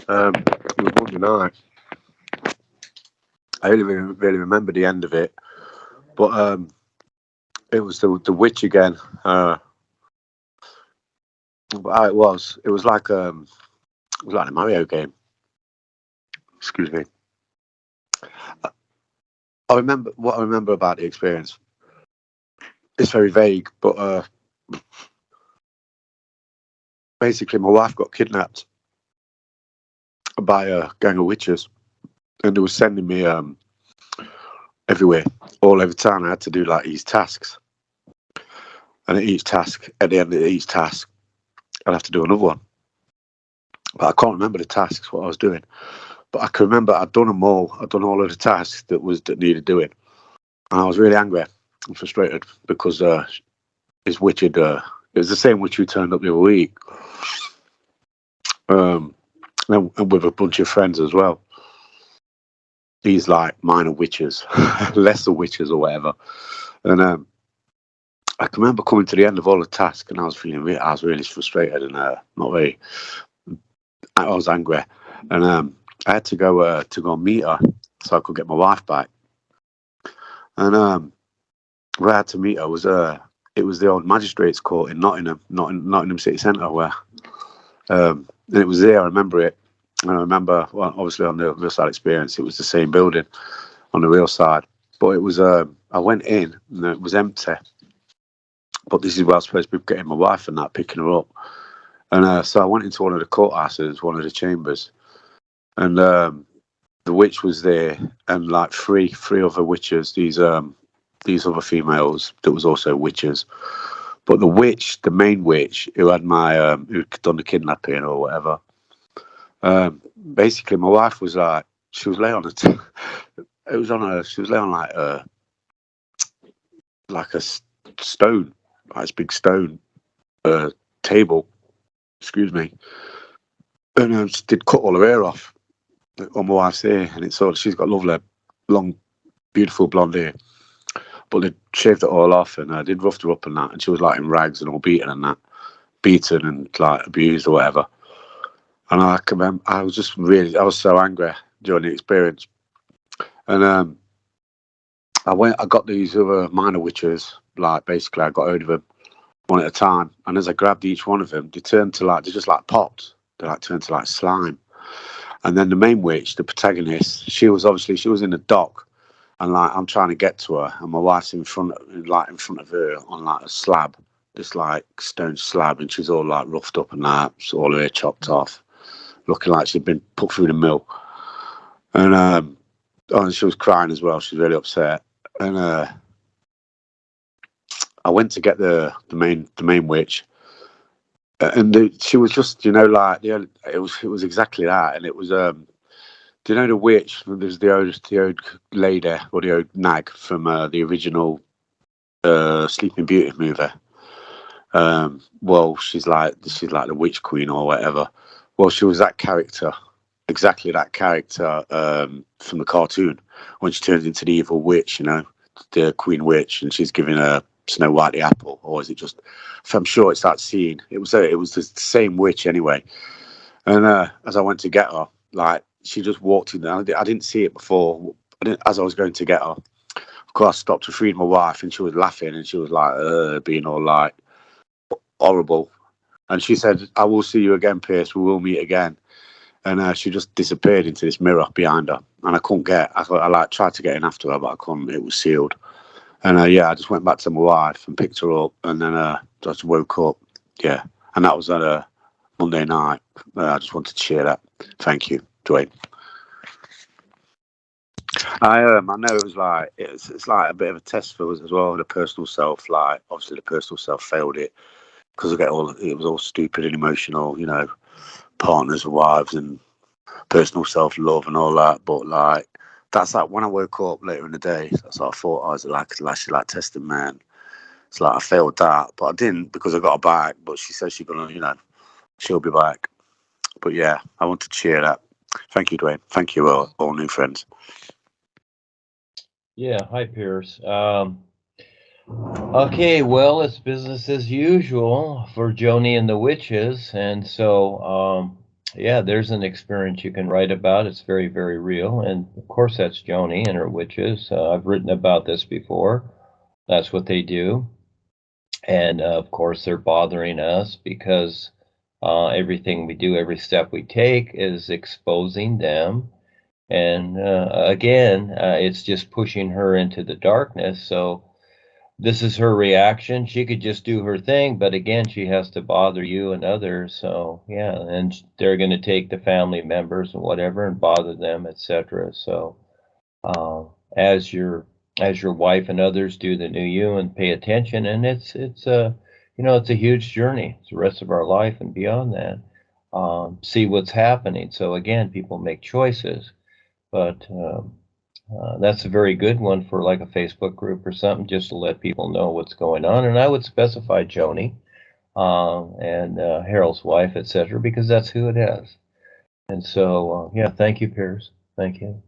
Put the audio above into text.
It was Monday night. I really remember the end of it, but it was the witch again. But how it was like a Mario game. Excuse me. I remember what I remember about the experience. It's very vague, but basically, my wife got kidnapped by a gang of witches, and they were sending me everywhere, all over town. I had to do like these tasks, and at the end of each task, I'd have to do another one. But I can't remember the tasks, what I was doing. But I can remember I'd done them all. I'd done all of the tasks that needed doing, and I was really angry and frustrated because this witch had. It was the same witch who turned up the other week, and with a bunch of friends as well. These like minor witches, lesser witches or whatever. And I can remember coming to the end of all the tasks, and I was really frustrated and not very. I was angry, and I had to go meet her so I could get my wife back. And where I had to meet her was it was the old magistrates' court in Nottingham City Centre, where and it was there. I remember it, and I remember, well, obviously on the real side experience, it was the same building on the real side, but it was I went in and it was empty. But this is where I was supposed to be getting my wife and that, picking her up. And so I went into one of the courthouses, one of the chambers, and the witch was there, and like three other witches, these other females that was also witches. But the main witch, who had who'd done the kidnapping or whatever, basically my wife was like, she was laying on she was laying on like a stone, like this big stone table, excuse me, and did cut all her hair off on my wife's hair, and she's got lovely, long, beautiful blonde hair, but they shaved it all off, and did roughed her up and that, and she was like in rags and all beaten and like abused or whatever. And I was so angry during the experience, and I got these other minor witches, like basically I got hold of them one at a time, and as I grabbed each one of them, they just like popped. They like turned to like slime. And then the main witch, the protagonist, she was in the dock, and like I'm trying to get to her, and my wife's in front of her on like a slab, this like stone slab, and she's all like roughed up and that, so all her hair chopped off, looking like she'd been put through the mill. And she was crying as well. She was really upset. And I went to get the main witch, and she was just, like, it was exactly that. And it was do you know the witch? There's the old lady, or the old nag from the original Sleeping Beauty movie. Well, she's like the witch queen or whatever. Well, she was that character, exactly that character from the cartoon, when she turns into the evil witch, the Queen Witch, and she's giving her Snow White the apple, or is it just? I'm sure it's that scene. It was the same witch anyway. And as I went to get her, like, she just walked in there. I didn't see it before. As I was going to get her, of course, I stopped to feed my wife, and she was laughing, and she was like being all like horrible. And she said, "I will see you again, Pearce. We will meet again." And she just disappeared into this mirror behind her, and I couldn't get. I like tried to get in after her, but I couldn't. It was sealed. And I just went back to my wife and picked her up, and then just woke up. Yeah, and that was at a Monday night. I just wanted to share that. Thank you, Dwayne. I know it was like it's like a bit of a test for us as well. The personal self, like obviously the personal self failed it because it was all stupid and emotional, partners and wives and personal self love and all that. But like that's like when I woke up later in the day, that's what I thought. I was actually like testing, man. It's like I failed that, but I didn't because I got her back. But she says she's gonna, she'll be back. But yeah, I wanted to share that. Thank you, Dwayne. Thank you, all new friends. Yeah, hi, Pearce. Okay, well, it's business as usual for Joni and the Witches, and so Yeah, there's an experience you can write about. It's very, very real. And of course, that's Joni and her witches. I've written about this before. That's what they do. And of course, they're bothering us because everything we do, every step we take is exposing them. And again, it's just pushing her into the darkness. So this is her reaction. She could just do her thing, but again, she has to bother you and others. So yeah, and they're going to take the family members and whatever and bother them, etc. So uh, as your as your wife and others do the new you and pay attention, and it's a it's a huge journey. It's the rest of our life and beyond that. See what's happening. So again, people make choices, but that's a very good one for like a Facebook group or something, just to let people know what's going on. And I would specify Joni and Harold's wife, etc., because that's who it is. And so, yeah, thank you, Pearce. Thank you.